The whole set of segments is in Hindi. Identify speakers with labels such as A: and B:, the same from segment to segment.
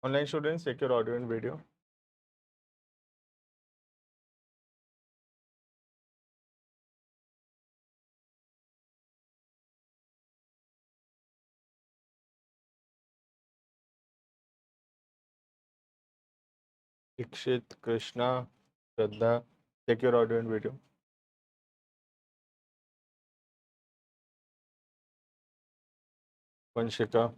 A: Online students, check your audio and video. Ikshit, Krishna, Shraddha, check your audio and video. Vanshika,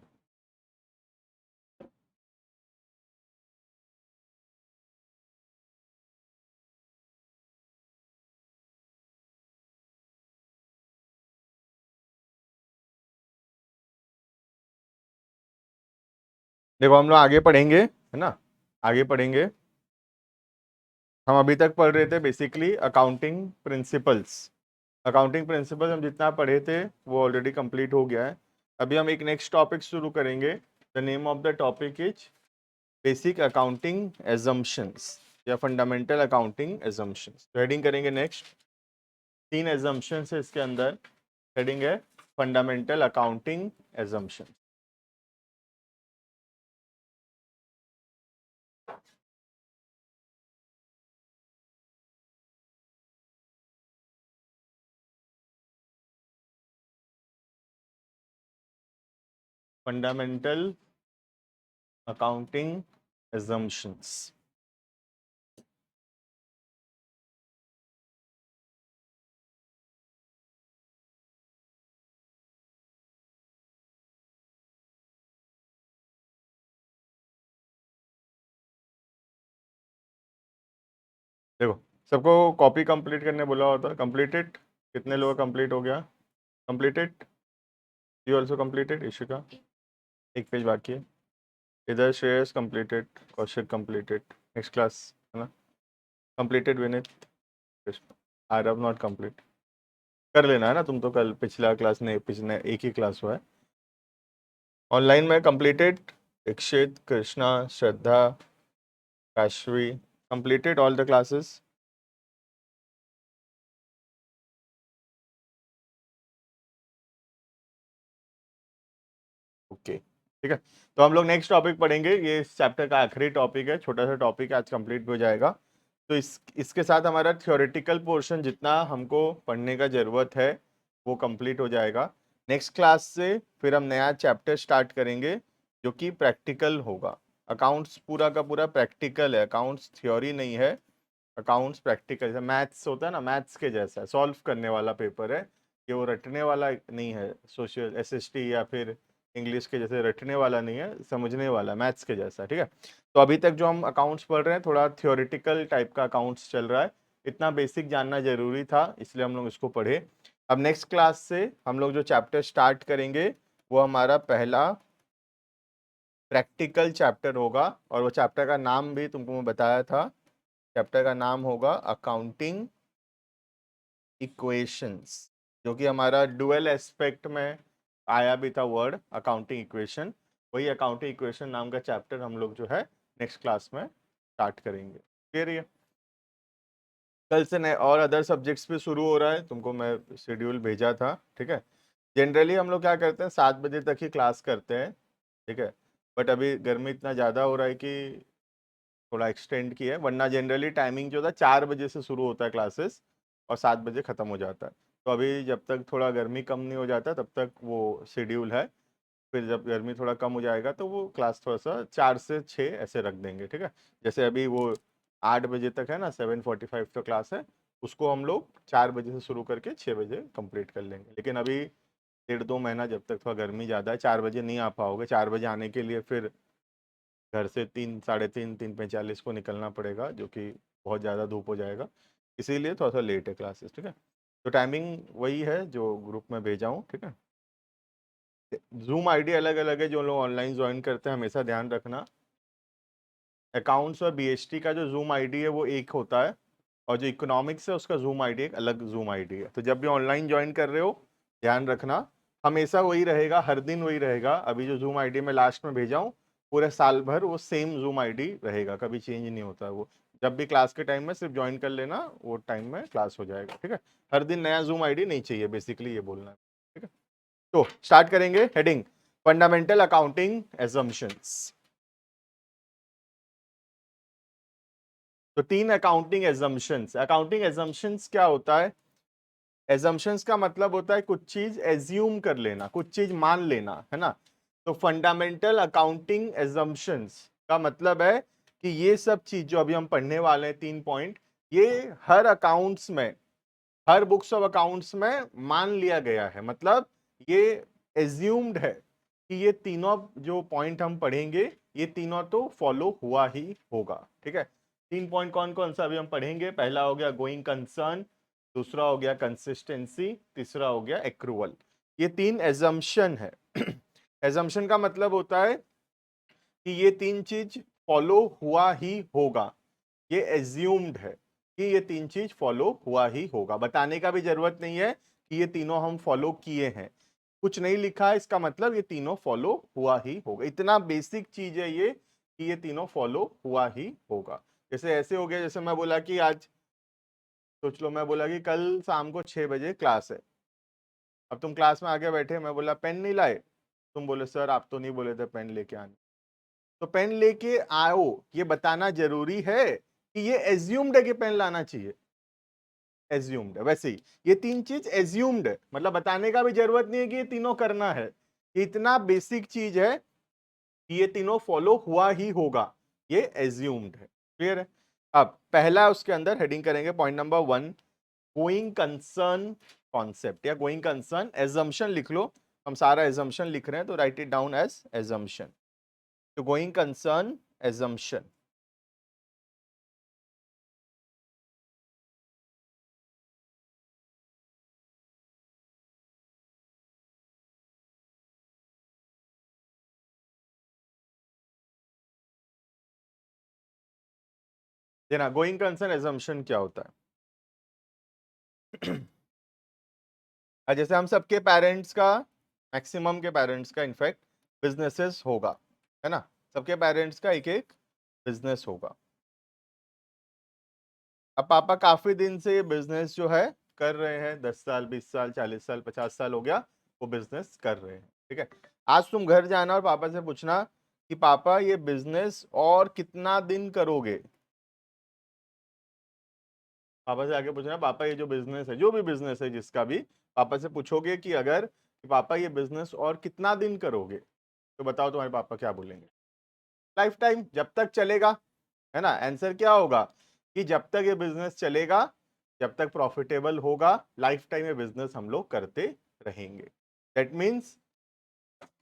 A: देखो हम लोग आगे पढ़ेंगे, है ना। आगे पढ़ेंगे। हम अभी तक पढ़ रहे थे basically accounting principles. Accounting principles हम जितना पढ़े थे वो ऑलरेडी कंप्लीट हो गया है। अभी हम एक नेक्स्ट टॉपिक शुरू करेंगे। The name of the topic is basic accounting assumptions या फंडामेंटल अकाउंटिंग एजम्पशंस। तो हेडिंग करेंगे नेक्स्ट। 3 एजम्पशंस है इसके अंदर। हेडिंग है fundamental accounting assumption. Fundamental accounting assumptions. देखो सबको कॉपी कंप्लीट करने बोला होता। कंप्लीटेड? कितने लोग कंप्लीट हो गया? Completed? You also completed? Ishika एक पेज बाकी है। इधर Shreyas completed, Kaushik completed, next class, है ना। Completed Vineet, Aarav not complete. कर लेना है ना तुम तो, कल पिछला क्लास नहीं, पिछले एक ही क्लास हुआ है। ऑनलाइन में completed Ikshit, Krishna, Shraddha, Kashvi completed all the classes. Okay ठीक है। तो हम लोग नेक्स्ट टॉपिक पढ़ेंगे। ये इस चैप्टर का आखिरी टॉपिक है, छोटा सा टॉपिक है, आज कंप्लीट हो जाएगा। तो इसके साथ हमारा थ्योरेटिकल पोर्शन जितना हमको पढ़ने का ज़रूरत है वो कंप्लीट हो जाएगा। नेक्स्ट क्लास से फिर हम नया चैप्टर स्टार्ट करेंगे जो कि प्रैक्टिकल होगा। अकाउंट्स पूरा का पूरा प्रैक्टिकल है, अकाउंट्स थ्योरी नहीं है। अकाउंट्स प्रैक्टिकल, जैसे मैथ्स होता है ना, मैथ्स के जैसा सॉल्व करने वाला पेपर है कि वो रटने वाला नहीं है। सोशल एसएसटी या फिर इंग्लिश के जैसे रटने वाला नहीं है, समझने वाला, मैथ्स के जैसा। ठीक है। तो अभी तक जो हम अकाउंट्स पढ़ रहे हैं थोड़ा थियोरिटिकल टाइप का अकाउंट्स चल रहा है। इतना बेसिक जानना जरूरी था इसलिए हम लोग इसको पढ़े। अब नेक्स्ट क्लास से हम लोग जो चैप्टर स्टार्ट करेंगे वो हमारा पहला प्रैक्टिकल चैप्टर होगा। और वो चैप्टर का नाम भी तुमको मैं बताया था। चैप्टर का नाम होगा अकाउंटिंग इक्वेशंस, जो कि हमारा डुअल एस्पेक्ट में आया भी था वर्ड अकाउंटिंग इक्वेशन। वही अकाउंटिंग इक्वेशन नाम का चैप्टर हम लोग जो है नेक्स्ट क्लास में स्टार्ट करेंगे। क्लियर है? कल से नए और अदर सब्जेक्ट्स भी शुरू हो रहा है, तुमको मैं शेड्यूल भेजा था। ठीक है। जनरली हम लोग क्या करते हैं 7 बजे तक ही क्लास करते हैं। ठीक है। बट अभी गर्मी इतना ज़्यादा हो रहा है कि थोड़ा एक्सटेंड किया है, वरना जनरली टाइमिंग जो था 4 बजे से शुरू होता है क्लासेस और 7 बजे ख़त्म हो जाता है। तो अभी जब तक थोड़ा गर्मी कम नहीं हो जाता तब तक वो शेड्यूल है। फिर जब गर्मी थोड़ा कम हो जाएगा तो वो क्लास थोड़ा सा 4 से 6 ऐसे रख देंगे। ठीक है। जैसे अभी वो 8 बजे तक है ना, 7:45 तो क्लास है, उसको हम लोग 4 बजे से शुरू करके 6 बजे कंप्लीट कर लेंगे। लेकिन अभी 1.5 2 महीना जब तक थोड़ा गर्मी ज़्यादा है, 4 बजे नहीं आ पाओगे। 4 बजे आने के लिए फिर घर से 3 साढ़े 3 3:45 को निकलना पड़ेगा, जो कि बहुत ज़्यादा धूप हो जाएगा। इसीलिए थोड़ा सा लेट है क्लासेस। ठीक है। तो टाइमिंग वही है जो ग्रुप में भेजा हूँ। ठीक है। जूम आईडी अलग अलग है, जो लोग ऑनलाइन ज्वाइन करते हैं हमेशा ध्यान रखना। अकाउंट्स और बीएसटी का जो जूम आईडी है वो एक होता है, और जो इकोनॉमिक्स है उसका जूम आईडी एक अलग जूम आईडी है। तो जब भी ऑनलाइन ज्वाइन कर रहे हो ध्यान रखना, हमेशा वही रहेगा, हर दिन वही रहेगा। अभी जो जूम आईडी मैं लास्ट में भेजा हूँ पूरे साल भर वो सेम जूम आईडी रहेगा, कभी चेंज नहीं होता है वो। जब भी क्लास के टाइम में सिर्फ ज्वाइन कर लेना, वो टाइम में क्लास हो जाएगा। ठीक है। हर दिन नया जूम आईडी नहीं चाहिए, बेसिकली ये बोलना है। ठीक है। तो स्टार्ट करेंगे। Heading fundamental accounting assumptions. तो 3 अकाउंटिंग एजम्पशंस। अकाउंटिंग एजम्पशंस क्या होता है? एजम्पशंस का मतलब होता है कुछ चीज एज्यूम कर लेना, कुछ चीज मान लेना, है ना। तो फंडामेंटल अकाउंटिंग एजम्पशंस का मतलब है कि ये सब चीज जो अभी हम पढ़ने वाले हैं 3 पॉइंट, ये हर अकाउंट्स में, हर बुक्स ऑफ अकाउंट्स में मान लिया गया है। मतलब ये एज्यूम्ड है कि ये तीनों जो पॉइंट हम पढ़ेंगे ये तीनों तो फॉलो हुआ ही होगा। ठीक है, 3 पॉइंट कौन कौन सा अभी हम पढ़ेंगे? पहला हो गया गोइंग कंसर्न, दूसरा हो गया कंसिस्टेंसी, तीसरा हो गया एक्रूवल। ये 3 एजम्पशन है। एजम्पशन का मतलब होता है कि ये 3 चीज फॉलो हुआ ही होगा। ये एज्यूम्ड है कि ये 3 चीज फॉलो हुआ ही होगा। बताने का भी जरूरत नहीं है कि ये तीनों हम फॉलो किए हैं। कुछ नहीं लिखा है, इसका मतलब ये तीनों फॉलो हुआ ही होगा। इतना बेसिक चीज है ये कि ये तीनों फॉलो हुआ ही होगा। जैसे ऐसे हो गया, जैसे मैं बोला कि आज, सोच लो मैं बोला कि कल शाम को 6 बजे क्लास है। अब तुम क्लास में आगे बैठे, मैं बोला पेन नहीं लाए, तुम बोले सर आप तो नहीं बोले थे पेन लेके आने। तो पेन लेके आओ, ये बताना जरूरी है कि ये एज्यूम्ड है कि पेन लाना चाहिए? एज्यूम्ड है। वैसे ही ये 3 चीज एज्यूम्ड है, मतलब बताने का भी जरूरत नहीं है कि ये तीनों करना है। इतना बेसिक चीज है कि ये तीनों फॉलो हुआ ही होगा, ये एज्यूम्ड है। क्लियर है? अब पहला उसके अंदर हेडिंग करेंगे point number 1, going concern concept या गोइंग कंसर्न एजम्पशन लिख लो। हम सारा एजम्पशन लिख रहे हैं तो write it down as assumption. तो गोइंग कंसर्न एजम्पशन। देना गोइंग कंसर्न एजम्पशन क्या होता है? जैसे हम सबके पेरेंट्स का, मैक्सिमम के पेरेंट्स का इनफैक्ट बिजनेसेस होगा, है ना। सबके पेरेंट्स का एक एक बिजनेस होगा। अब पापा काफी दिन से ये बिजनेस जो है कर रहे हैं, 10 साल 20 साल 40 साल 50 साल हो गया वो बिजनेस कर रहे हैं। ठीक है, आज तुम घर जाना और पापा से पूछना कि पापा ये बिजनेस और कितना दिन करोगे? पापा से आके पूछना पापा ये जो बिजनेस है, जो भी बिजनेस है जिसका भी, पापा से पूछोगे कि अगर कि पापा ये बिजनेस और कितना दिन करोगे, तो बताओ तुम्हारे पापा क्या बोलेंगे? लाइफ टाइम, जब तक चलेगा, है ना। आंसर क्या होगा कि जब तक ये बिजनेस चलेगा, जब तक प्रॉफिटेबल होगा, लाइफ टाइम ये बिजनेस हम लोग करते रहेंगे। दैट मीन्स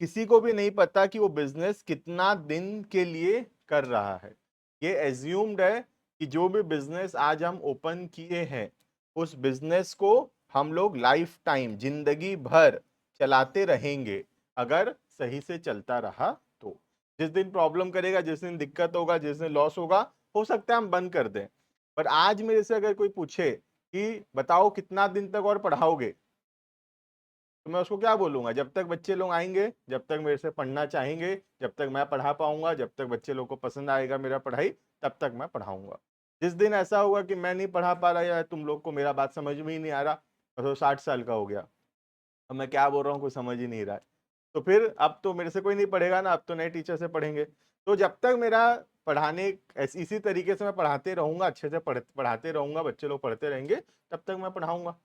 A: किसी को भी नहीं पता कि वो बिजनेस कितना दिन के लिए कर रहा है। ये एज्यूम्ड है कि जो भी बिजनेस आज हम ओपन किए हैं उस बिजनेस को हम लोग लाइफ टाइम, जिंदगी भर चलाते रहेंगे, अगर सही से चलता रहा तो। जिस दिन प्रॉब्लम करेगा, जिस दिन दिक्कत होगा, जिस दिन लॉस होगा, हो सकता है हम बंद कर दें। पर आज मेरे से अगर कोई पूछे कि बताओ कितना दिन तक और पढ़ाओगे, तो मैं उसको क्या बोलूंगा? जब तक बच्चे लोग आएंगे, जब तक मेरे से पढ़ना चाहेंगे, जब तक मैं पढ़ा पाऊंगा, जब तक बच्चे लोग को पसंद आएगा मेरा पढ़ाई, तब तक मैं पढ़ाऊंगा। जिस दिन ऐसा होगा कि मैं नहीं पढ़ा पा रहा या तुम लोग को मेरा बात समझ में ही नहीं आ रहा, तो 60 साल का हो गया, अब मैं क्या बोल रहा हूँ कोई समझ ही नहीं रहा है, तो फिर अब तो मेरे से कोई नहीं पढ़ेगा ना, अब तो नए टीचर से पढ़ेंगे। तो जब तक मेरा पढ़ाने इसी तरीके से मैं पढ़ाते रहूंगा, अच्छे से पढ़ाते रहूंगा, बच्चे लोग पढ़ते रहेंगे, तब तक मैं पढ़ाऊंगा।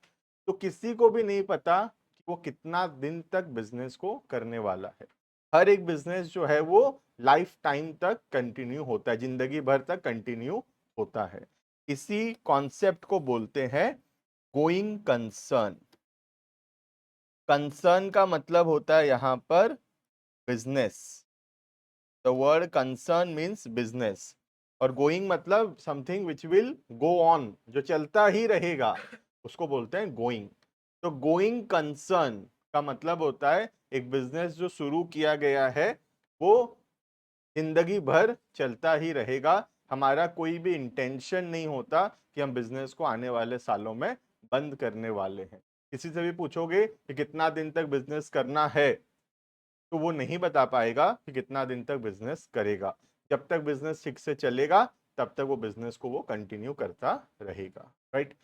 A: तो किसी को भी नहीं पता कि वो कितना दिन तक बिजनेस को करने वाला है। हर एक बिजनेस जो है वो लाइफ टाइम तक कंटिन्यू होता है, जिंदगी भर तक कंटिन्यू होता है। इसी कॉन्सेप्ट को बोलते हैं गोइंग कंसर्न। कंसर्न का मतलब होता है यहां पर business. The word concern means business, और गोइंग मतलब something which will go on, जो चलता ही रहेगा, उसको बोलते हैं गोइंग। तो गोइंग कंसर्न का मतलब होता है एक बिजनेस जो शुरू किया गया है वो जिंदगी भर चलता ही रहेगा। हमारा कोई भी इंटेंशन नहीं होता कि हम बिजनेस को आने वाले सालों में बंद करने वाले हैं। किसी से भी पूछोगे कि कितना दिन तक बिजनेस करना है, तो वो नहीं बता पाएगा कि कितना दिन तक बिजनेस करेगा। जब तक बिजनेस ठीक से चलेगा तब तक वो बिजनेस को वो कंटिन्यू करता रहेगा। राइट।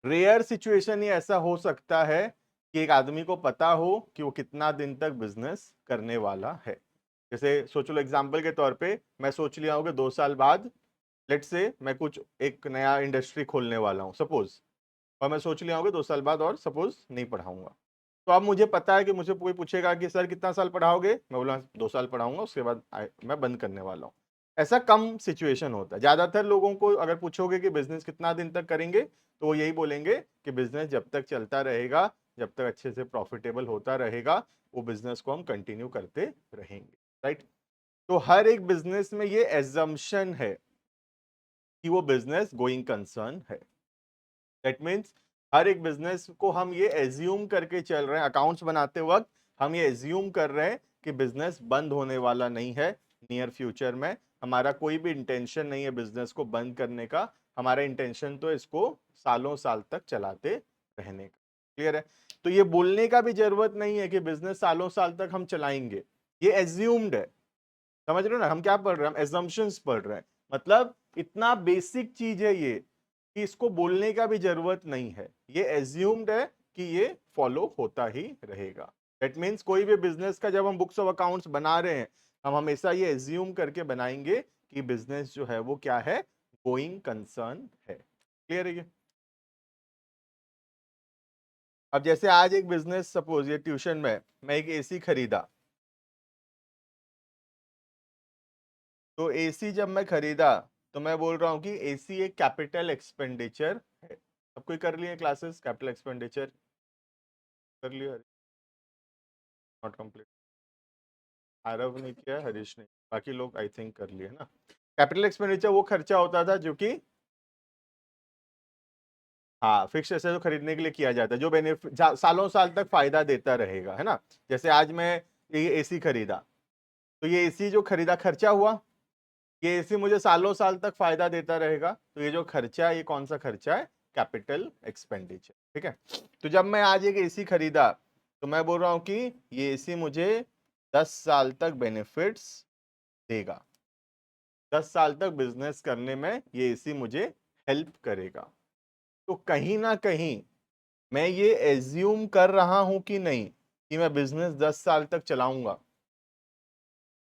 A: रेयर सिचुएशन ही ऐसा हो सकता है कि एक आदमी को पता हो कि वो कितना दिन तक बिजनेस करने वाला है। जैसे सोच लो एग्जाम्पल के तौर पे, मैं सोच लिया हूँ कि 2 साल बाद लेट्स से मैं कुछ एक नया इंडस्ट्री खोलने वाला हूँ सपोज, और मैं सोच लिया हूँ कि 2 साल बाद और सपोज नहीं पढ़ाऊंगा। तो अब मुझे पता है कि मुझे कोई पूछेगा कि सर कितना साल पढ़ाओगे, मैं बोला 2 साल पढ़ाऊंगा, उसके बाद मैं बंद करने वाला हूँ। ऐसा कम सिचुएशन होता है। ज्यादातर लोगों को अगर पूछोगे कि बिजनेस कितना दिन तक करेंगे, तो वो यही बोलेंगे कि बिजनेस जब तक चलता रहेगा, जब तक अच्छे से प्रॉफिटेबल होता रहेगा, वो बिजनेस को हम कंटिन्यू करते रहेंगे, राइट। तो हर एक बिजनेस में ये एजम्पशन है कि वो बिजनेस गोइंग कंसर्न है। दैट मीन्स हर एक बिजनेस को हम ये एज्यूम करके चल रहे हैं, अकाउंट्स बनाते वक्त हम ये एज्यूम कर रहे हैं कि बिजनेस बंद होने वाला नहीं है नियर फ्यूचर में। हमारा कोई भी इंटेंशन नहीं है बिजनेस को बंद करने का, हमारा इंटेंशन तो इसको सालों साल तक चलाते रहने का। क्लियर है? तो ये बोलने का भी जरूरत नहीं है कि बिजनेस सालों साल तक हम चलाएंगे, ये एज्यूम्ड है। समझ रहे हो ना, हम क्या पढ़ रहे हैं, हम एजम्पशंस पढ़ रहे हैं। मतलब इतना बेसिक चीज है ये कि इसको बोलने का भी जरूरत नहीं है, ये एज्यूम्ड है कि ये फॉलो होता ही रहेगा। दैट मीन्स कोई भी बिजनेस का जब हम बुक्स ऑफ अकाउंट्स बना रहे हैं, हम हमेशा ये एज्यूम करके बनाएंगे कि बिजनेस जो है वो क्या है, गोइंग कंसर्न है। क्लियर है ये? अब जैसे आज एक बिजनेस, सपोज ये ट्यूशन में मैं एक एसी खरीदा, तो एसी जब मैं खरीदा तो मैं बोल रहा हूं कि एसी एक कैपिटल एक्सपेंडिचर है। सब कोई कर लिए क्लासेस, कैपिटल एक्सपेंडिचर कर लिया? Not complete. आरव ने किया, हरीश ने, बाकी लोग आई थिंक कर लिए ना। कैपिटल एक्सपेंडिचर वो खर्चा होता था जो कि, हाँ, फिक्स एसेट जो खरीदने के लिए किया जाता है, जो बेनिफिट सालों साल तक फायदा देता रहेगा, है ना। जैसे आज मैं ये एसी खरीदा, तो ये एसी जो खरीदा खर्चा हुआ, ये एसी मुझे सालों साल तक फायदा देता रहेगा, तो ये जो खर्चा है ये कौन सा खर्चा है, कैपिटल एक्सपेंडिचर। ठीक है। तो जब मैं आज एक एसी खरीदा, तो मैं बोल रहा हूं कि ये एसी मुझे 10 साल तक बेनिफिट्स देगा, 10 साल तक बिजनेस करने में ये एसी मुझे हेल्प करेगा। तो कहीं ना कहीं मैं ये एज्यूम कर रहा हूं कि नहीं कि मैं बिजनेस 10 साल तक चलाऊंगा,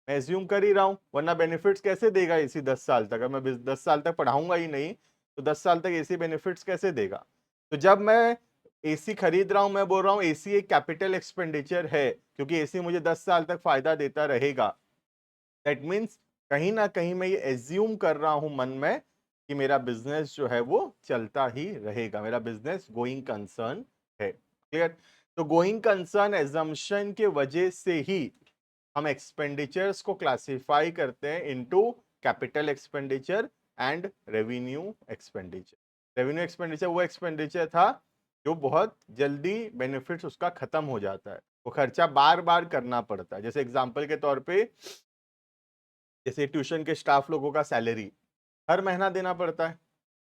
A: मैं एज्यूम कर ही रहा हूं, वरना बेनिफिट्स कैसे देगा एसी 10 साल तक? अगर मैं 10 साल तक पढ़ाऊंगा ही नहीं, तो 10 साल तक एसी बेनिफिट्स कैसे देगा? तो जब मैं एसी खरीद रहा हूं, मैं बोल रहा हूं एसी एक कैपिटल एक्सपेंडिचर है, क्योंकि एसी मुझे 10 साल तक फायदा देता रहेगा। दैट मीन्स कहीं ना कहीं मैं ये एज्यूम कर रहा हूं मन में कि मेरा बिजनेस जो है वो चलता ही रहेगा, मेरा बिजनेस गोइंग कंसर्न है। क्लियर? तो गोइंग कंसर्न एजम्पशन के वजह से ही हम एक्सपेंडिचर्स को क्लासिफाई करते हैं into capital expenditure and revenue expenditure. Revenue expenditure वो एक्सपेंडिचर था जो बहुत जल्दी बेनिफिट्स उसका खत्म हो जाता है, वो खर्चा बार बार करना पड़ता है। जैसे एग्जांपल के तौर पे, जैसे ट्यूशन के स्टाफ लोगों का सैलरी हर महीना देना पड़ता है,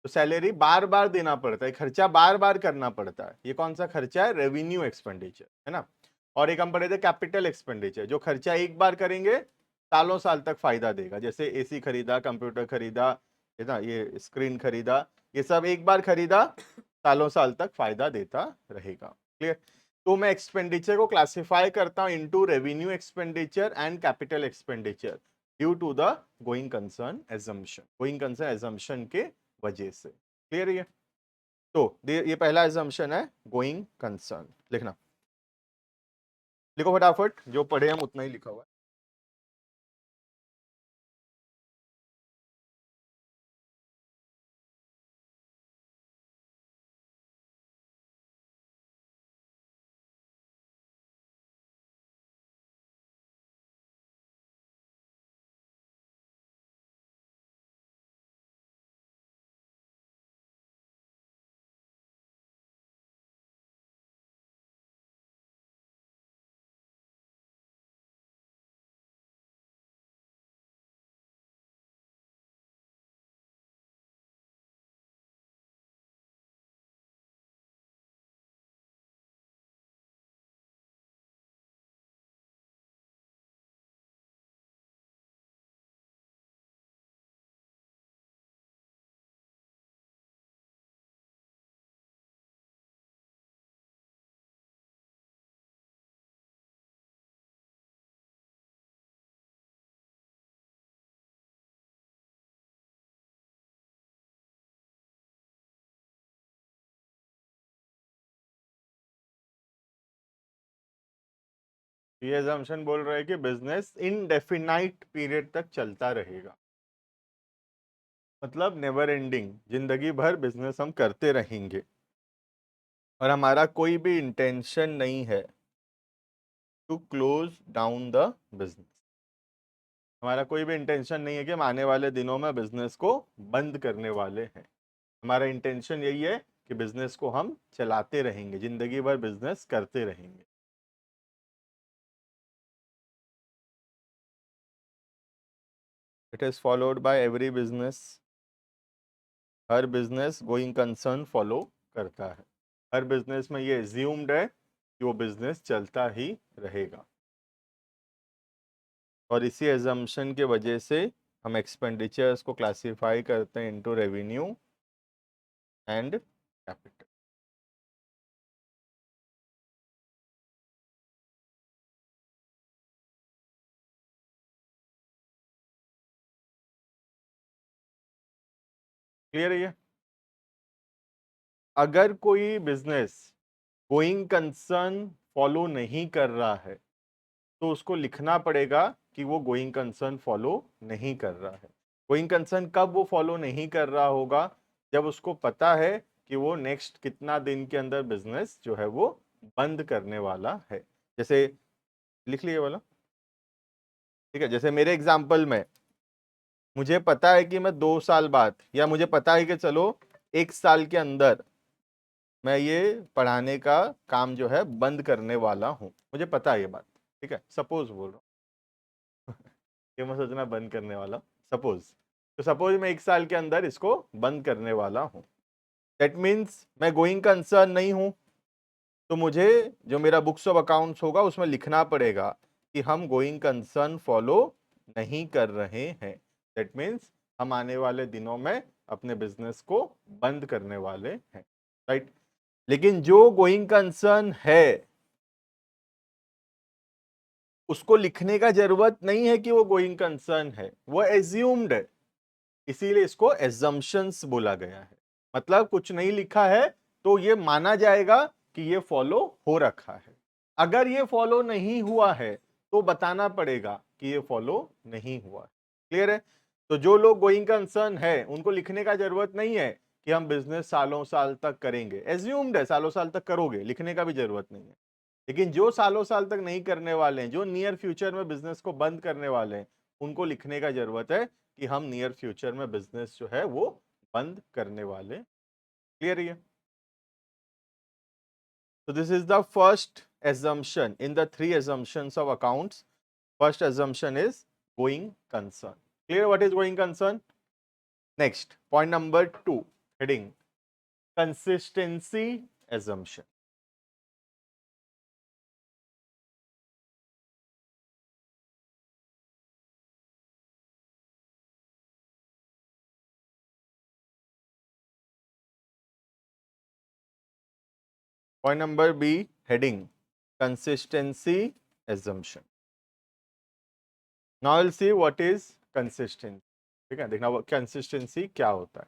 A: तो सैलरी बार बार देना पड़ता है, खर्चा बार बार करना पड़ता है, ये कौन सा खर्चा है, रेवेन्यू एक्सपेंडिचर, है ना। और एक हम पढ़े थे कैपिटल एक्सपेंडिचर, जो खर्चा एक बार करेंगे सालों साल तक फायदा देगा। जैसे एसी खरीदा, कंप्यूटर खरीदा, है ना, ये स्क्रीन खरीदा, ये सब एक बार खरीदा, सालों साल तक फायदा देता रहेगा। क्लियर? तो मैं एक्सपेंडिचर को क्लासिफाई करता हूं into revenue expenditure and capital expenditure due to the going concern assumption, going concern assumption के वजह से। क्लियर है? तो ये पहला एजम्पशन है गोइंग कंसर्न। लिखना, लिखो फटाफट, जो पढ़े हम उतना ही लिखा हुआ है। ये assumption बोल रहा है कि बिजनेस इनडेफिनाइट पीरियड तक चलता रहेगा, मतलब नेवर एंडिंग, जिंदगी भर बिजनेस हम करते रहेंगे और हमारा कोई भी इंटेंशन नहीं है to close down the business. हमारा कोई भी इंटेंशन नहीं है कि हम आने वाले दिनों में बिजनेस को बंद करने वाले हैं। हमारा इंटेंशन यही है कि बिजनेस को हम चलाते रहेंगे, जिंदगी भर बिजनेस करते रहेंगे। It is followed by every business, her business going concern follow करता है। हर बिजनेस में ये एज्यूम्ड है कि वो बिजनेस चलता ही रहेगा और इसी एजम्पशन के वजह से हम एक्सपेंडिचर्स को क्लासिफाई करते हैं into revenue and capital. Clear है ये? अगर कोई बिजनेस गोइंग कंसर्न फॉलो नहीं कर रहा है तो उसको लिखना पड़ेगा कि वो गोइंग कंसर्न फॉलो नहीं कर रहा है। गोइंग कंसर्न कब वो फॉलो नहीं कर रहा होगा? जब उसको पता है कि वो नेक्स्ट कितना दिन के अंदर बिजनेस जो है वो बंद करने वाला है। जैसे लिख लिए वाला, ठीक है। जैसे मेरे एग्जाम्पल में मुझे पता है कि मैं 2 साल बाद, या मुझे पता है कि चलो 1 साल के अंदर मैं ये पढ़ाने का काम जो है बंद करने वाला हूं, मुझे पता है ये बात, ठीक है। सपोज बोल रहा हूँ कि मैं सोचना बंद करने वाला, सपोज। तो सपोज मैं 1 साल के अंदर इसको बंद करने वाला हूं, दैट मीन्स मैं गोइंग कंसर्न नहीं हूं। तो मुझे जो मेरा बुक्स ऑफ अकाउंट्स होगा उसमें लिखना पड़ेगा कि हम गोइंग कंसर्न फॉलो नहीं कर रहे हैं। दैट मीन्स हम आने वाले दिनों में अपने बिजनेस को बंद करने वाले हैं, राइट। लेकिन जो गोइंग कंसर्न है उसको लिखने का जरूरत नहीं है कि वो गोइंग कंसर्न है, वो एज्यूम्ड है, इसीलिए इसको एजम्पशंस बोला गया है। मतलब कुछ नहीं लिखा है तो ये माना जाएगा कि ये फॉलो हो रखा है। अगर ये फॉलो नहीं हुआ है तो बताना पड़ेगा कि ये फॉलो नहीं हुआ है। क्लियर है? तो जो लोग गोइंग कंसर्न है उनको लिखने का जरूरत नहीं है कि हम बिजनेस सालों साल तक करेंगे, एज्यूम्ड है सालों साल तक करोगे, लिखने का भी जरूरत नहीं है। लेकिन जो सालों साल तक नहीं करने वाले हैं, जो नियर फ्यूचर में बिजनेस को बंद करने वाले हैं, उनको लिखने का जरूरत है कि हम नियर फ्यूचर में बिजनेस जो है वो बंद करने वाले। क्लियर है? So this is the first assumption in the 3 assumptions of accounts. First assumption is going concern. Clear what is going concern? Next, point number 2, heading consistency assumption. Point number B, heading consistency assumption. Now we'll see what is consistency. ठीक है, देखना वो कंसिस्टेंसी क्या होता है।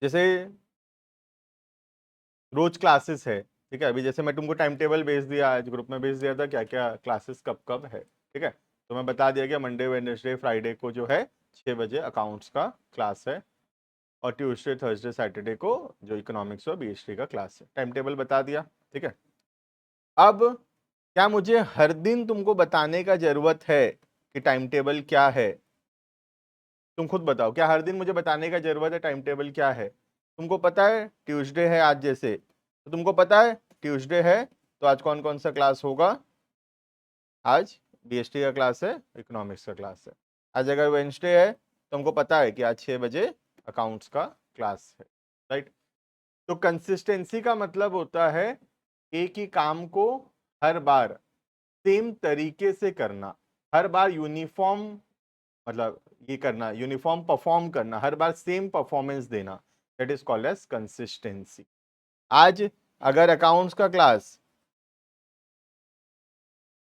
A: जैसे रोज क्लासेस है, ठीक है। अभी जैसे मैं तुमको टाइम टेबल भेज दिया, आज ग्रुप में भेज दिया था क्या क्या क्लासेस कब कब है, ठीक है। तो मैं बता दिया कि मंडे वेडनेसडे फ्राइडे को जो है 6 बजे अकाउंट्स का क्लास है और ट्यूसडे थर्सडे सैटरडे को जो इकोनॉमिक्स और बीएसटी का क्लास है। टाइम टेबल बता दिया, ठीक है। अब क्या मुझे हर दिन तुमको बताने का जरूरत है कि टाइम टेबल क्या है? तुम खुद बताओ, क्या हर दिन मुझे बताने का जरूरत है टाइम टेबल क्या है? तुमको पता है ट्यूसडे है आज, जैसे तो तुमको पता है ट्यूसडे है तो आज कौन कौन सा क्लास होगा? आज बीएसटी का क्लास है, इकोनॉमिक्स का क्लास है। आज अगर वेंसडे है तो हमको पता है कि आज 6 बजे अकाउंट्स का क्लास है, राइट। तो कंसिस्टेंसी का मतलब होता है एक ही काम को हर बार सेम तरीके से करना, हर बार यूनिफॉर्म, मतलब ये करना, यूनिफॉर्म परफॉर्म करना, हर बार सेम परफॉर्मेंस देना, that is called as consistency. आज अगर अकाउंट्स का क्लास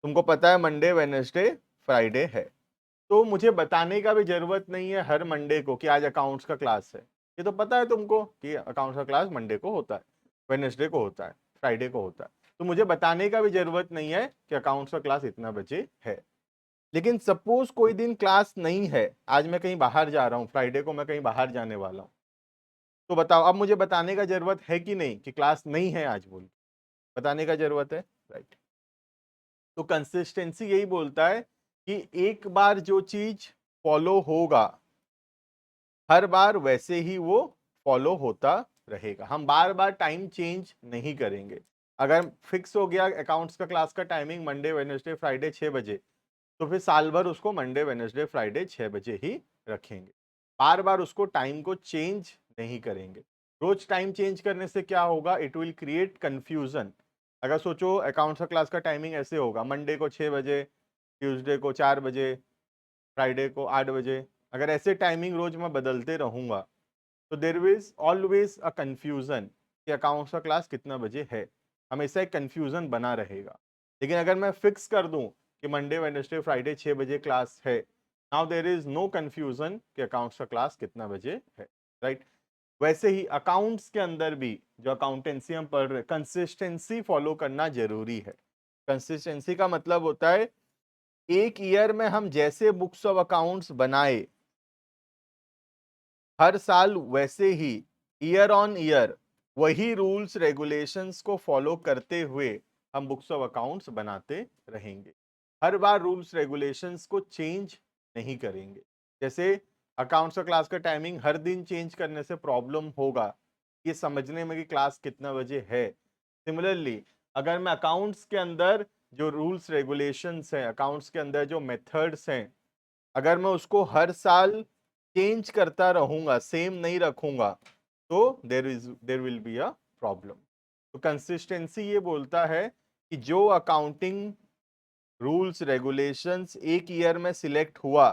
A: तुमको पता है मंडे वेडनेसडे फ्राइडे है, तो मुझे बताने का भी जरूरत नहीं है हर मंडे को कि आज अकाउंट्स का क्लास है। ये तो पता है तुमको कि अकाउंट्स का क्लास मंडे को होता है। वेडनेसडे को होता है, फ्राइडे को होता है। तो मुझे बताने का भी जरूरत नहीं है कि अकाउंट्स का क्लास इतना बजे है। लेकिन सपोज कोई दिन क्लास नहीं है, आज मैं कहीं बाहर जा रहा हूँ, फ्राइडे को मैं कहीं बाहर जाने वाला हूँ, तो बताओ अब मुझे बताने का जरूरत है कि नहीं कि क्लास नहीं है आज, बोल बताने का जरूरत है, राइट। तो कंसिस्टेंसी यही बोलता है कि एक बार जो चीज फॉलो होगा हर बार वैसे ही वो फॉलो होता रहेगा। हम बार बार टाइम चेंज नहीं करेंगे। अगर फिक्स हो गया अकाउंट्स का क्लास का टाइमिंग मंडे वेडनेसडे फ्राइडे 6 बजे, तो फिर साल भर उसको मंडे वेडनेसडे फ्राइडे 6 बजे ही रखेंगे। बार बार उसको टाइम को चेंज नहीं करेंगे। रोज टाइम चेंज करने से क्या होगा, इट विल क्रिएट कंफ्यूजन। अगर सोचो अकाउंट्स का क्लास का टाइमिंग ऐसे होगा, मंडे को 6 बजे, ट्यूसडे को 4 बजे, फ्राइडे को 8 बजे, अगर ऐसे टाइमिंग रोज मैं बदलते रहूंगा तो there is always a confusion कि अकाउंट्स का क्लास कितना बजे है, हमेशा एक कंफ्यूजन बना रहेगा। लेकिन अगर मैं फिक्स कर दूं कि मंडे वेडनेसडे फ्राइडे 6 बजे क्लास है, now there is no confusion कि अकाउंट्स का क्लास कितना बजे है, राइट। वैसे ही अकाउंट्स के अंदर भी जो अकाउंटेंसी हम पढ़ रहे, कंसिस्टेंसी फॉलो करना जरूरी है। कंसिस्टेंसी का मतलब होता है एक ईयर में हम जैसे बुक्स ऑफ अकाउंट्स बनाए हर साल वैसे ही ईयर ऑन ईयर वही रूल्स रेगुलेशंस को फॉलो करते हुए हम बुक्स ऑफ अकाउंट्स बनाते रहेंगे। हर बार रूल्स रेगुलेशंस को चेंज नहीं करेंगे। जैसे अकाउंट्स का क्लास का टाइमिंग हर दिन चेंज करने से प्रॉब्लम होगा ये समझने में कि क्लास कितना बजे है। सिमिलरली अगर मैं अकाउंट्स के अंदर जो रूल्स रेगुलेशंस हैं, अकाउंट्स के अंदर जो मेथड्स हैं, अगर मैं उसको हर साल चेंज करता रहूंगा, सेम नहीं रखूंगा, तो there will be a problem. तो कंसिस्टेंसी ये बोलता है कि जो अकाउंटिंग रूल्स रेगुलेशंस एक ईयर में सिलेक्ट हुआ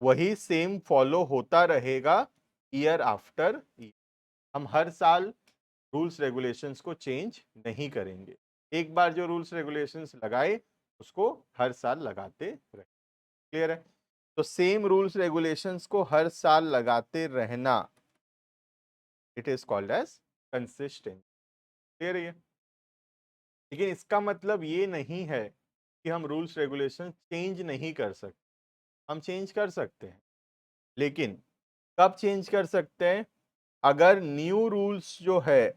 A: वही सेम फॉलो होता रहेगा ईयर आफ्टर ईयर। हम हर साल रूल्स रेगुलेशंस को चेंज नहीं करेंगे। एक बार जो रूल्स रेगुलेशंस लगाए उसको हर साल लगाते रहे। क्लियर है? तो सेम रूल्स रेगुलेशंस को हर साल लगाते रहना, it is called as consistent. Clear है? लेकिन इसका मतलब ये नहीं है कि हम रूल्स रेगुलेशन चेंज नहीं कर सकते। हम चेंज कर सकते हैं, लेकिन कब चेंज कर सकते हैं? अगर न्यू रूल्स जो है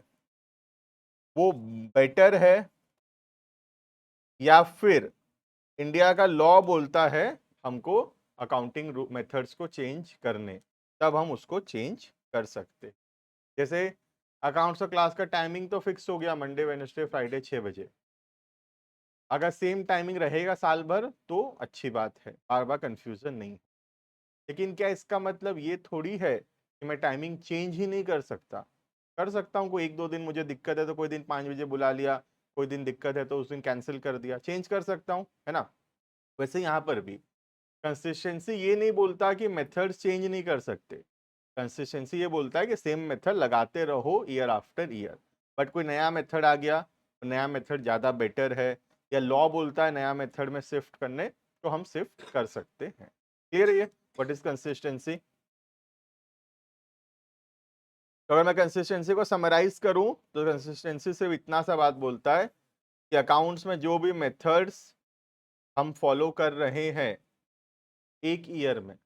A: वो बेटर है, या फिर इंडिया का लॉ बोलता है हमको अकाउंटिंग मेथड्स को चेंज करने, तब हम उसको चेंज कर सकते। जैसे अकाउंट्स का क्लास का टाइमिंग तो फिक्स हो गया मंडे वेडनेसडे फ्राइडे 6 बजे। अगर सेम टाइमिंग रहेगा साल भर तो अच्छी बात है, बार बार कंफ्यूजन नहीं। लेकिन क्या इसका मतलब ये थोड़ी है कि मैं टाइमिंग चेंज ही नहीं कर सकता? कर सकता हूँ। कोई एक दो दिन मुझे दिक्कत है तो कोई दिन 5 बजे बुला लिया, कोई दिन दिक्कत है तो उस दिन कैंसिल कर दिया, चेंज कर सकता हूँ, है ना। वैसे यहाँ पर भी कंसिस्टेंसी ये नहीं बोलता कि मेथड्स चेंज नहीं कर सकते। कंसिस्टेंसी ये बोलता है कि सेम मेथड लगाते रहो ईयर आफ्टर ईयर। बट कोई नया मेथड आ गया, नया मेथड ज़्यादा बेटर है, या लॉ बोलता है नया मेथड में शिफ्ट करने, तो हम शिफ्ट कर सकते हैं। क्लियर है ये? What is consistency? तो अगर मैं कंसिस्टेंसी को समराइज करूं तो कंसिस्टेंसी सिर्फ इतना सा बात बोलता है कि अकाउंट्स में जो भी मेथड्स हम फॉलो कर रहे हैं एक ईयर में,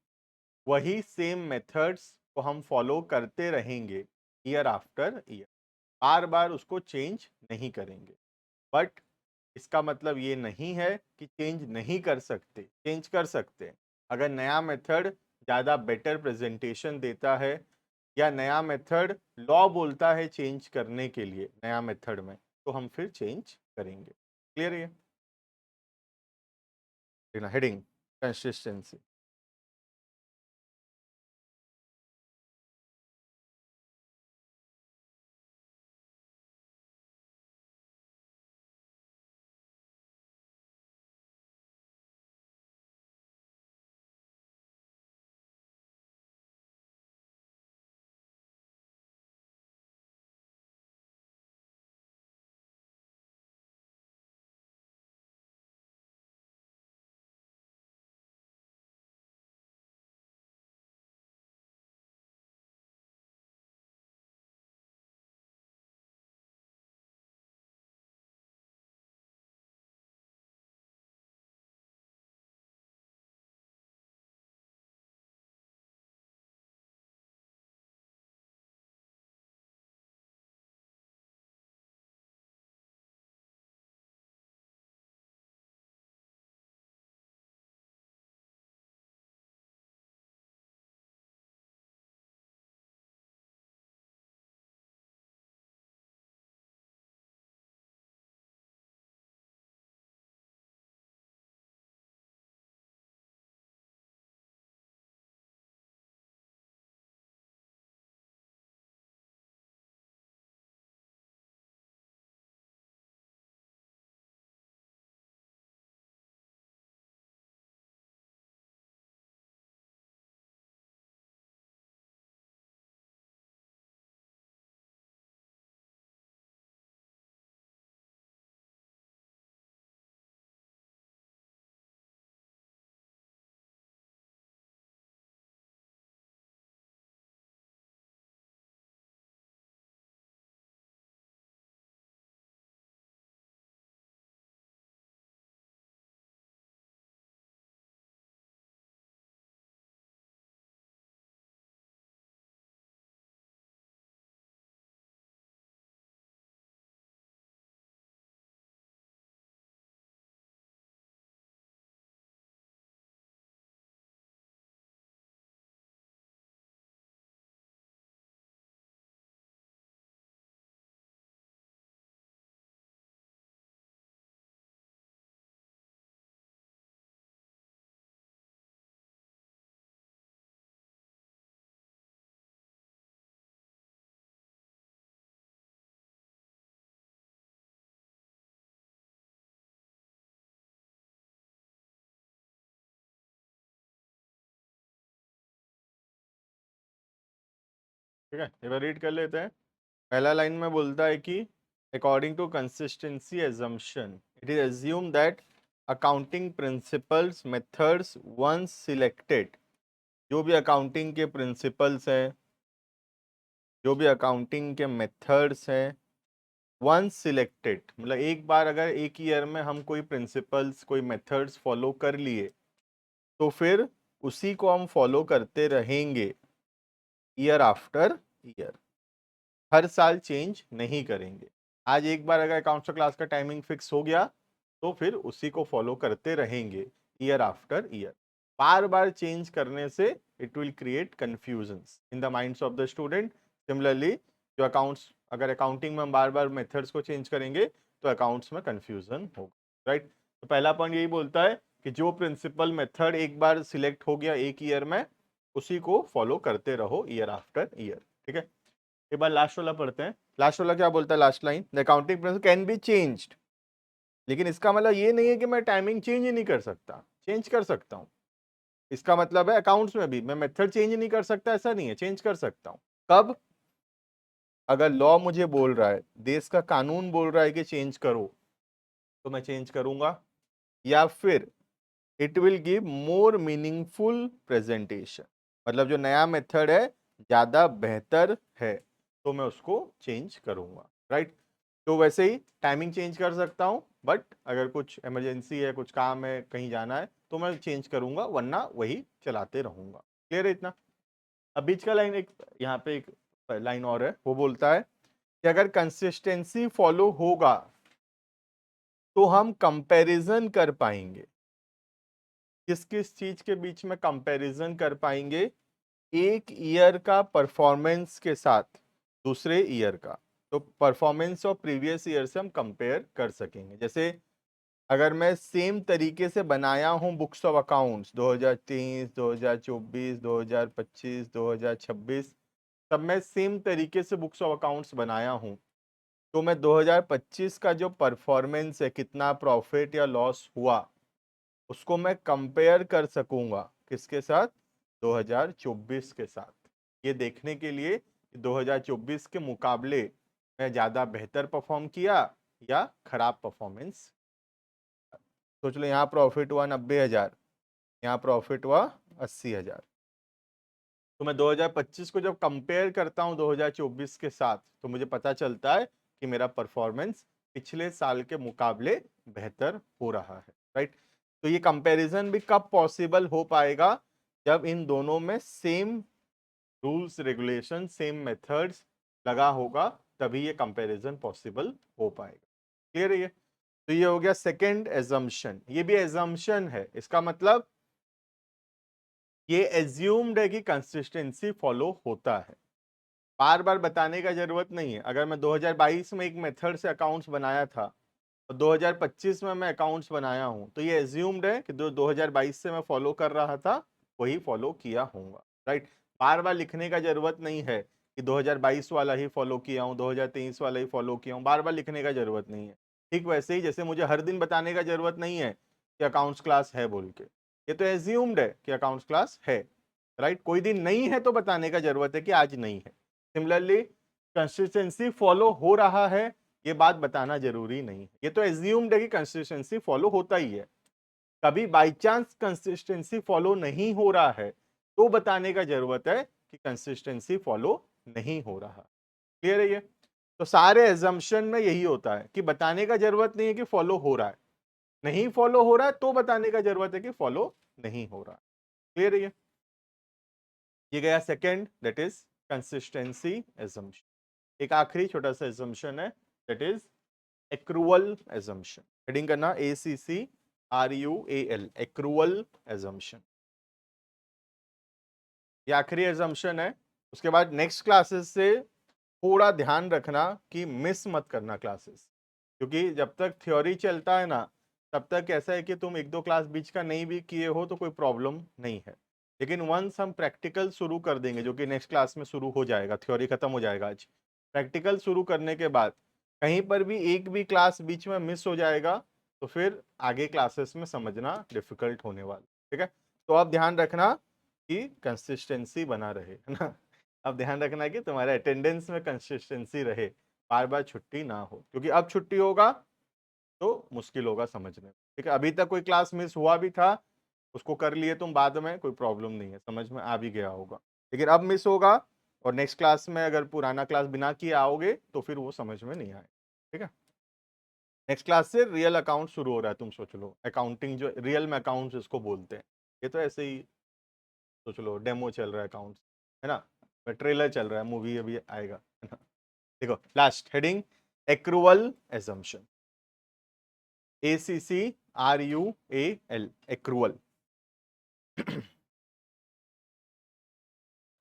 A: वही सेम मेथड्स को हम फॉलो करते रहेंगे ईयर आफ्टर ईयर। बार बार उसको चेंज नहीं करेंगे। बट इसका मतलब ये नहीं है कि चेंज नहीं कर सकते, चेंज कर सकते हैं। अगर नया मेथड ज़्यादा बेटर प्रेजेंटेशन देता है, या नया मेथड लॉ बोलता है चेंज करने के लिए नया मेथड में, तो हम फिर चेंज करेंगे। क्लियर है? Heading consistency. ठीक है, एक बार रीड कर लेते हैं। पहला लाइन में बोलता है कि according to consistency assumption it is assume that accounting principles methods once selected, जो भी अकाउंटिंग के प्रिंसिपल्स हैं, जो भी अकाउंटिंग के मेथड्स हैं, वंस सिलेक्टेड मतलब एक बार अगर एक ईयर में हम कोई प्रिंसिपल्स कोई मेथड्स फॉलो कर लिए तो फिर उसी को हम फॉलो करते रहेंगे ईयर आफ्टर ईयर, हर साल चेंज नहीं करेंगे। आज एक बार अगर अकाउंट्स का क्लास का टाइमिंग फिक्स हो गया तो फिर उसी को फॉलो करते रहेंगे ईयर आफ्टर ईयर। बार बार चेंज करने से it will create confusions in the minds of the student. Similarly जो अकाउंट्स अगर अकाउंटिंग में हम बार बार मेथड्स को चेंज करेंगे तो अकाउंट्स में कंफ्यूजन होगा, राइट। तो पहला पॉइंट यही बोलता है कि जो प्रिंसिपल मेथड एक बार सिलेक्ट हो गया एक ईयर में उसी को फॉलो करते रहो ईयर आफ्टर ईयर, ठीक है। एक बार लास्ट वाला पढ़ते हैं। लास्ट वाला क्या बोलता है, last line, the accounting principle can be changed, लेकिन इसका मतलब ये नहीं है कि मैं टाइमिंग चेंज ही नहीं कर सकता, चेंज कर सकता हूं। इसका मतलब है अकाउंट्स में भी मैं मेथड चेंज नहीं कर सकता, ऐसा नहीं है, चेंज कर सकता हूं। कब? अगर लॉ मुझे बोल रहा है, देश का कानून बोल रहा है कि चेंज करो तो मैं चेंज करूंगा, या फिर it will give more meaningful presentation, मतलब जो नया मेथड है ज्यादा बेहतर है तो मैं उसको चेंज करूंगा, राइट। तो वैसे ही टाइमिंग चेंज कर सकता हूं, बट अगर कुछ इमरजेंसी है, कुछ काम है, कहीं जाना है तो मैं चेंज करूंगा, वरना वही चलाते रहूंगा। क्लियर है इतना? अब बीच का लाइन एक यहाँ पे एक लाइन और है, वो बोलता है कि अगर कंसिस्टेंसी फॉलो होगा तो हम कंपैरिजन कर पाएंगे। किस किस चीज के बीच में कंपैरिजन कर पाएंगे? एक ईयर का परफॉर्मेंस के साथ दूसरे ईयर का, तो परफॉर्मेंस ऑफ प्रीवियस ईयर से हम कंपेयर कर सकेंगे। जैसे अगर मैं सेम तरीके से बनाया हूं बुक्स ऑफ अकाउंट्स 2023, 2024, 2025, 2026, तब मैं सेम तरीके से बुक्स ऑफ अकाउंट्स बनाया हूं तो मैं 2025 का जो परफॉर्मेंस है, कितना प्रॉफिट या लॉस हुआ, उसको मैं कंपेयर कर सकूंगा किसके साथ? 2024 के साथ, ये देखने के लिए कि 2024 के मुकाबले मैं ज़्यादा बेहतर परफॉर्म किया या खराब परफॉर्मेंस। सोच लो, यहाँ प्रॉफिट हुआ 90,000, यहाँ प्रॉफिट हुआ 80,000, तो मैं 2025 को जब कंपेयर करता हूँ 2024 के साथ तो मुझे पता चलता है कि मेरा परफॉर्मेंस पिछले साल के मुकाबले बेहतर हो रहा है, राइट। तो ये कंपैरिजन भी कब पॉसिबल हो पाएगा? जब इन दोनों में same rules regulation same methods लगा होगा, तभी ये कंपैरिजन पॉसिबल हो पाएगा। क्लियर है ये? तो ये हो गया सेकंड एजम्पशन। ये भी एजम्पशन है, इसका मतलब ये एज्यूम्ड है कि कंसिस्टेंसी फॉलो होता है, बार बार बताने का जरूरत नहीं है। अगर मैं 2022 में एक मेथड से अकाउंट्स बनाया था और 2025 में मैं अकाउंट्स बनाया हूं तो ये एज्यूम्ड है कि 2022 से मैं फॉलो कर रहा था वही फॉलो किया होऊंगा, राइट। बार बार लिखने का जरूरत नहीं है कि 2022 वाला ही फॉलो किया हूं, 2023 वाला ही फॉलो किया हूं, बार बार लिखने का जरूरत नहीं है। ठीक वैसे ही जैसे मुझे हर दिन बताने का जरूरत नहीं है कि अकाउंट्स क्लास है बोल के, ये तो एज्यूम्ड है कि अकाउंट्स क्लास है, राइट। कोई दिन नहीं है तो बताने का जरूरत है कि आज नहीं है। सिमिलरली कंसिस्टेंसी फॉलो हो रहा है, ये बात बताना जरूरी नहीं है, ये तो एज्यूम्ड है कि कंसिस्टेंसी फॉलो होता ही है। कभी बाई चांस कंसिस्टेंसी फॉलो नहीं हो रहा है तो बताने का जरूरत है कि कंसिस्टेंसी फॉलो नहीं हो रहा। क्लियर है ये? तो सारे एजम्पशन में यही होता है कि बताने का जरूरत नहीं है कि फॉलो हो रहा है, नहीं फॉलो हो रहा है तो बताने का जरूरत है कि फॉलो नहीं हो रहा। क्लियर है ये गया second, that is consistency assumption. एक आखिरी छोटा सा एजम्पशन है, that is accrual assumption. Heading करना ACCRUAL, एक्रूअल एजम्पशन। ये आखिरी एजम्पशन है। उसके बाद नेक्स्ट क्लासेस से थोड़ा ध्यान रखना कि मिस मत करना क्लासेस, क्योंकि जब तक थ्योरी चलता है ना तब तक ऐसा है कि तुम एक दो क्लास बीच का नहीं भी किए हो तो कोई प्रॉब्लम नहीं है, लेकिन वंस हम प्रैक्टिकल शुरू कर देंगे, जो कि नेक्स्ट क्लास में शुरू हो जाएगा, थ्योरी खत्म हो जाएगा आज, प्रैक्टिकल शुरू करने के बाद कहीं पर भी एक भी क्लास बीच में मिस हो जाएगा तो फिर आगे क्लासेस में समझना डिफिकल्ट होने वाला, ठीक है। तो आप ध्यान रखना कि कंसिस्टेंसी बना रहे, है ना। अब ध्यान रखना है कि तुम्हारे अटेंडेंस में कंसिस्टेंसी रहे, बार बार छुट्टी ना हो, क्योंकि अब छुट्टी होगा तो मुश्किल होगा समझने। ठीक है, अभी तक कोई क्लास मिस हुआ भी था, उसको कर लिए तुम बाद में, कोई प्रॉब्लम नहीं है, समझ में आ भी गया होगा। लेकिन अब मिस होगा और नेक्स्ट क्लास में अगर पुराना क्लास बिना किए आओगे तो फिर वो समझ में नहीं आए। ठीक है, नेक्स्ट क्लास से रियल अकाउंट शुरू हो रहा है, तुम सोच लो, अकाउंटिंग जो रियल में अकाउंट्स इसको बोलते हैं। ये तो ऐसे ही सोच लो, डेमो चल रहा है अकाउंट्स, है ना, ट्रेलर चल रहा है, मूवी अभी आएगा, है ना। देखो last heading, accrual assumption, ACCRUAL, accrual.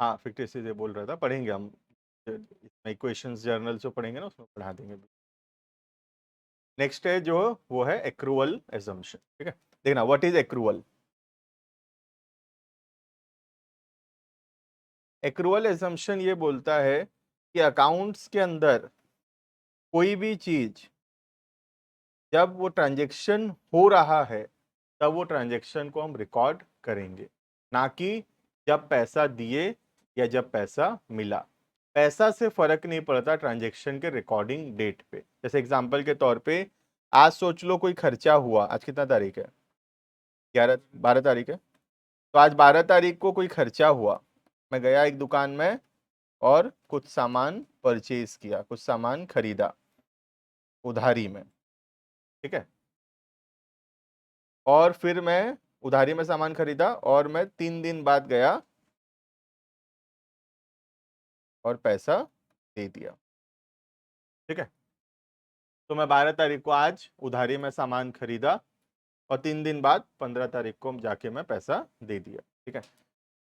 A: हाँ फिक्टिशियस ये बोल रहा था, पढ़ेंगे हम इक्वेशंस जर्नल जो पढ़ेंगे ना उसमें पढ़ा देंगे। नेक्स्ट है जो वो है एक्रूवल एजम्पशन। ठीक है, देखना what is accrual. Accrual assumption ये बोलता है कि अकाउंट्स के अंदर कोई भी चीज जब वो ट्रांजैक्शन हो रहा है तब वो ट्रांजैक्शन को हम रिकॉर्ड करेंगे, ना कि जब पैसा दिए या जब पैसा मिला। पैसा से फर्क नहीं पड़ता ट्रांजैक्शन के रिकॉर्डिंग डेट पे। जैसे एग्जांपल के तौर पे आज सोच लो कोई खर्चा हुआ, आज कितना तारीख है, 12 तारीख है। तो आज 12 तारीख को कोई खर्चा हुआ, मैं गया एक दुकान में और कुछ सामान परचेज किया, कुछ सामान खरीदा उधारी में। ठीक है, और फिर मैं उधारी में सामान खरीदा और मैं 3 दिन बाद गया और पैसा दे दिया। ठीक है, तो मैं 12 तारीख को आज उधारी में सामान खरीदा और 3 दिन बाद 15 तारीख को जाके मैं पैसा दे दिया। ठीक है,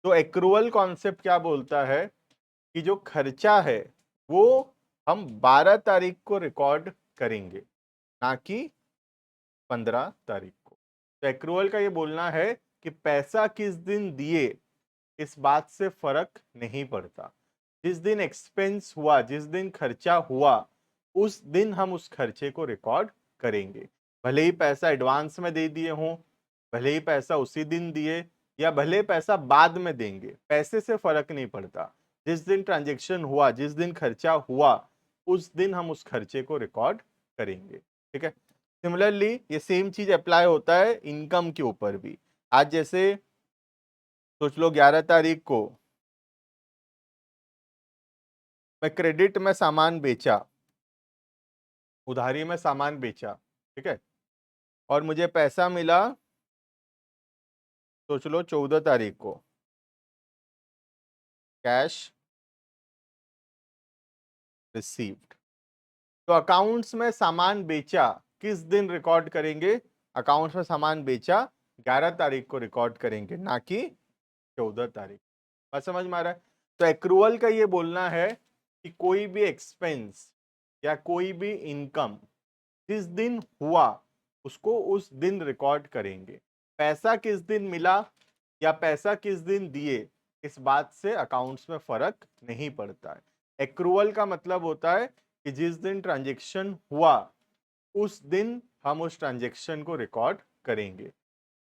A: तो एक्रूवल कॉन्सेप्ट क्या बोलता है कि जो खर्चा है वो हम 12 तारीख को रिकॉर्ड करेंगे, ना कि 15 तारीख को। तो एक्रूवल का ये बोलना है कि पैसा किस दिन दिए इस बात से फर्क नहीं पड़ता। जिस दिन एक्सपेंस हुआ, जिस दिन खर्चा हुआ, उस दिन हम उस खर्चे को रिकॉर्ड करेंगे। भले ही पैसा एडवांस में दे दिए हों, भले ही पैसा उसी दिन दिए, या भले पैसा बाद में देंगे, पैसे से फर्क नहीं पड़ता। जिस दिन ट्रांजेक्शन हुआ, जिस दिन खर्चा हुआ, उस दिन हम उस खर्चे को रिकॉर्ड करेंगे। ठीक है, सिमिलरली ये सेम चीज अप्लाई होता है इनकम के ऊपर भी। आज जैसे सोच लो 11 तारीख को मैं क्रेडिट में सामान बेचा, उधारी में सामान बेचा, ठीक है, और मुझे पैसा मिला सोच लो 14 तारीख को, कैश रिसीव्ड। तो अकाउंट्स में सामान बेचा किस दिन रिकॉर्ड करेंगे, अकाउंट्स में सामान बेचा 11 तारीख को रिकॉर्ड करेंगे, ना कि 14 तारीख। बात समझ में आ रहा है। तो एक्रूवल का ये बोलना है कि कोई भी एक्सपेंस या कोई भी इनकम जिस दिन हुआ उसको उस दिन रिकॉर्ड करेंगे। पैसा किस दिन मिला या पैसा किस दिन दिए, इस बात से अकाउंट्स में फर्क नहीं पड़ता है। एक्रूवल का मतलब होता है कि जिस दिन ट्रांजैक्शन हुआ उस दिन हम उस ट्रांजैक्शन को रिकॉर्ड करेंगे,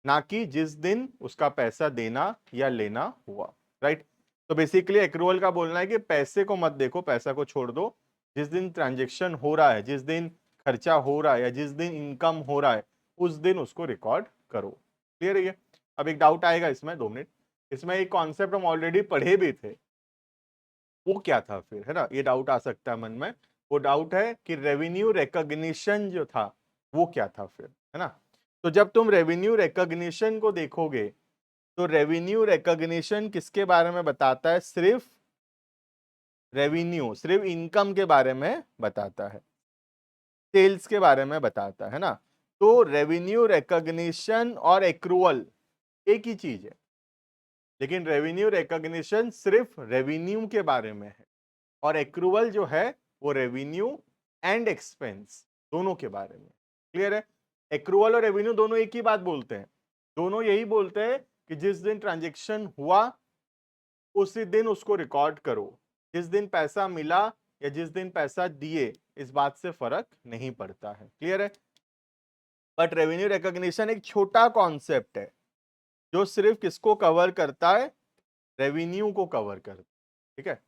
A: ना कि जिस दिन उसका पैसा देना या लेना हुआ। राइट, तो बेसिकली एक्रूवल का बोलना है कि पैसे को मत देखो, पैसा को छोड़ दो। जिस दिन ट्रांजैक्शन हो रहा है, जिस दिन खर्चा हो रहा है या जिस दिन इनकम हो रहा है, उस दिन उसको रिकॉर्ड करो। क्लियर है ये। अब एक डाउट आएगा इसमें, 2 मिनट, इसमें एक कॉन्सेप्ट हम ऑलरेडी पढ़े भी थे, वो क्या था फिर, है ना, ये डाउट आ सकता है मन में। वो डाउट है कि रेवेन्यू रिकॉग्निशन जो था वो क्या था फिर, है ना। तो जब तुम रेवेन्यू रिकॉग्निशन को देखोगे तो रेवेन्यू रिकॉग्निशन किसके बारे में बताता है, सिर्फ रेवेन्यू, सिर्फ इनकम के बारे में बताता है, सेल्स के बारे में बताता है ना। तो रेवेन्यू रिकॉग्निशन और एक्रूवल एक ही चीज है, लेकिन रेवेन्यू रिकॉग्निशन सिर्फ रेवेन्यू के बारे में है और एक्रूवल जो है वो रेवेन्यू एंड एक्सपेंस दोनों के बारे में। क्लियर है, एक्रूवल और रेवेन्यू दोनों एक ही बात बोलते हैं, दोनों यही बोलते हैं कि जिस दिन ट्रांजैक्शन हुआ उसी दिन उसको रिकॉर्ड करो, जिस दिन पैसा मिला या जिस दिन पैसा दिए, इस बात से फर्क नहीं पड़ता है। क्लियर है, बट रेवेन्यू रिकॉग्निशन एक छोटा कॉन्सेप्ट है जो सिर्फ किसको कवर करता है, रेवेन्यू को कवर करता है। ठीक है,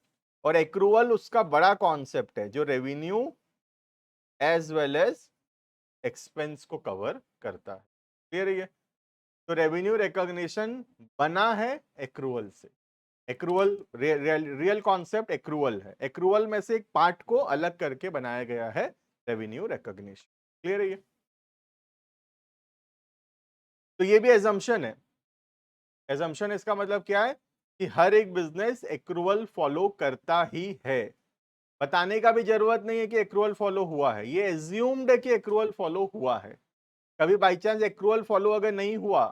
A: और एक्रूवल उसका बड़ा कॉन्सेप्ट है जो revenue as well as expense को कवर करता है। क्लियर है ये? तो रेवेन्यू रिकॉग्निशन बना है एक्रूवल से। एक्रूवल रियल कॉन्सेप्ट एक्रूवल है, एक्रूवल में से एक पार्ट को अलग करके बनाया गया है रेवेन्यू रिकॉग्निशन। क्लियर है ये? तो ये भी एजम्पशन है। एजम्पशन इसका मतलब क्या है कि हर एक बिजनेस एक्रूवल फॉलो करता ही है। बताने का भी जरूरत नहीं है कि एक्रूवल फॉलो हुआ है, ये एज्यूम्ड है कि एक्रूवल फॉलो हुआ है। कभी बाई चांस एक्रूवल फॉलो अगर नहीं हुआ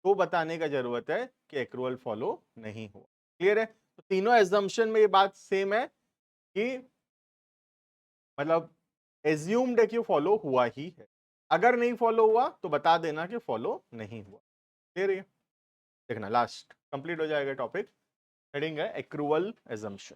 A: तो बताने का जरूरत है कि एक्रूवल फॉलो नहीं हुआ। क्लियर है? तो तीनों एजम्पशन में ये बात सेम है कि मतलब एज्यूम्ड है कि फॉलो हुआ ही है। अगर नहीं फॉलो हुआ तो बता देना कि फॉलो नहीं हुआ। क्लियर है? देखना लास्ट कंप्लीट हो जाएगा टॉपिक। हेडिंग है एक्रूवल एजम्पशन।